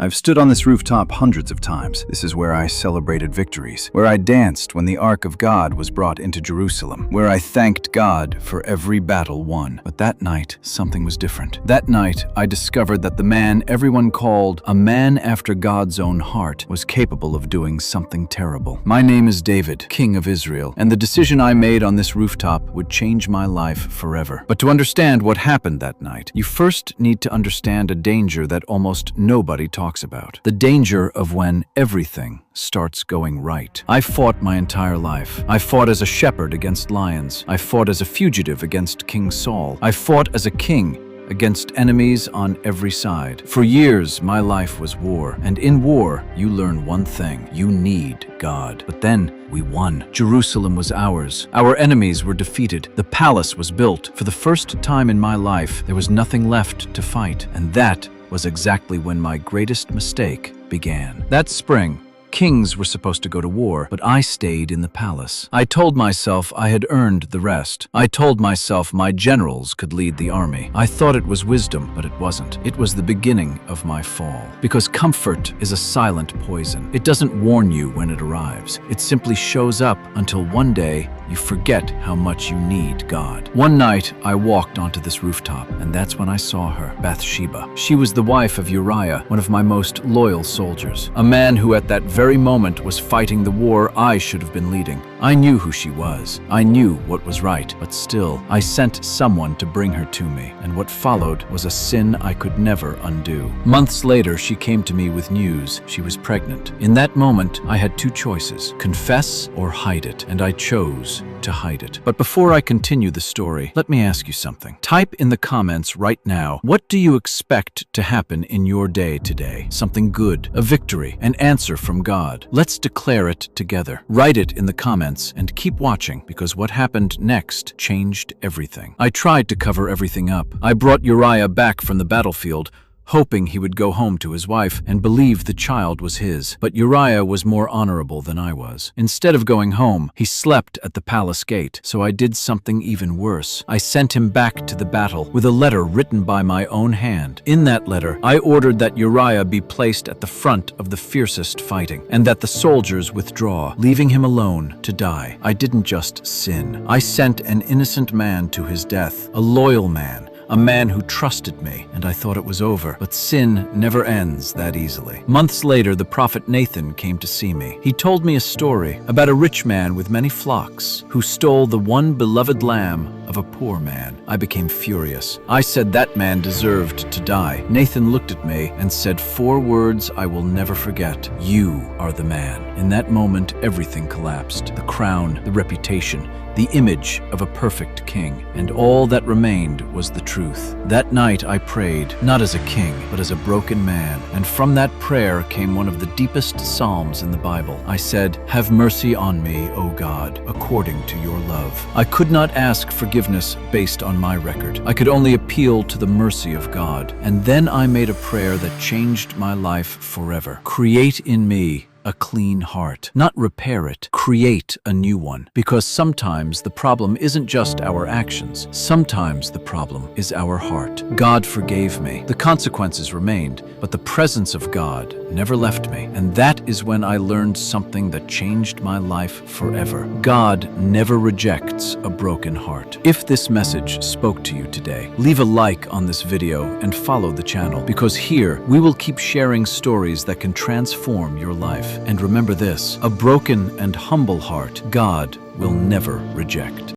I've stood on this rooftop hundreds of times. This is where I celebrated victories, where I danced when the Ark of God was brought into Jerusalem, where I thanked God for every battle won. But that night, something was different. That night, I discovered that the man everyone called a man after God's own heart was capable of doing something terrible. My name is David, King of Israel, and the decision I made on this rooftop would change my life forever. But to understand what happened that night, you first need to understand a danger that almost nobody talks about. The danger of when everything starts going right. I fought my entire life. I fought as a shepherd against lions. I fought as a fugitive against King Saul. I fought as a king against enemies on every side. For years, my life was war. And in war, you learn one thing. You need God. But then we won. Jerusalem was ours. Our enemies were defeated. The palace was built. For the first time in my life, there was nothing left to fight. And that was exactly when my greatest mistake began. That spring, kings were supposed to go to war, but I stayed in the palace. I told myself I had earned the rest. I told myself my generals could lead the army. I thought it was wisdom, but it wasn't. It was the beginning of my fall. Because comfort is a silent poison. It doesn't warn you when it arrives. It simply shows up until one day you forget how much you need God. One night, I walked onto this rooftop, and that's when I saw her, Bathsheba. She was the wife of Uriah, one of my most loyal soldiers, a man who at that very moment was fighting the war I should have been leading. I knew who she was. I knew what was right, but still, I sent someone to bring her to me, and what followed was a sin I could never undo. Months later, she came to me with news. She was pregnant. In that moment, I had two choices: confess or hide it, and I chose to hide it. But before I continue the story, let me ask you something. Type in the comments right now, what do you expect to happen in your day today? Something good, a victory, an answer from God. Let's declare it together. Write it in the comments and keep watching, because what happened next changed everything. I tried to cover everything up. I brought Uriah back from the battlefield, hoping he would go home to his wife and believe the child was his. But Uriah was more honorable than I was. Instead of going home, he slept at the palace gate. So I did something even worse. I sent him back to the battle with a letter written by my own hand. In that letter, I ordered that Uriah be placed at the front of the fiercest fighting, and that the soldiers withdraw, leaving him alone to die. I didn't just sin. I sent an innocent man to his death, a loyal man, a man who trusted me, and I thought it was over. But sin never ends that easily. Months later, the prophet Nathan came to see me. He told me a story about a rich man with many flocks who stole the one beloved lamb of a poor man. I became furious. I said that man deserved to die. Nathan looked at me and said 4 words I will never forget. You are the man. In that moment, everything collapsed. The crown, the reputation, the image of a perfect king, and all that remained was the truth. That night I prayed, not as a king, but as a broken man, and from that prayer came one of the deepest psalms in the Bible. I said, "Have mercy on me, O God, according to your love." I could not ask forgiveness based on my record. I could only appeal to the mercy of God. And then I made a prayer that changed my life forever. Create in me a clean heart. Not repair it, create a new one. Because sometimes the problem isn't just our actions. Sometimes the problem is our heart. God forgave me. The consequences remained, but the presence of God never left me. And that is when I learned something that changed my life forever. God never rejects a broken heart. If this message spoke to you today, leave a like on this video and follow the channel, because here we will keep sharing stories that can transform your life. And remember this, a broken and humble heart, God will never reject.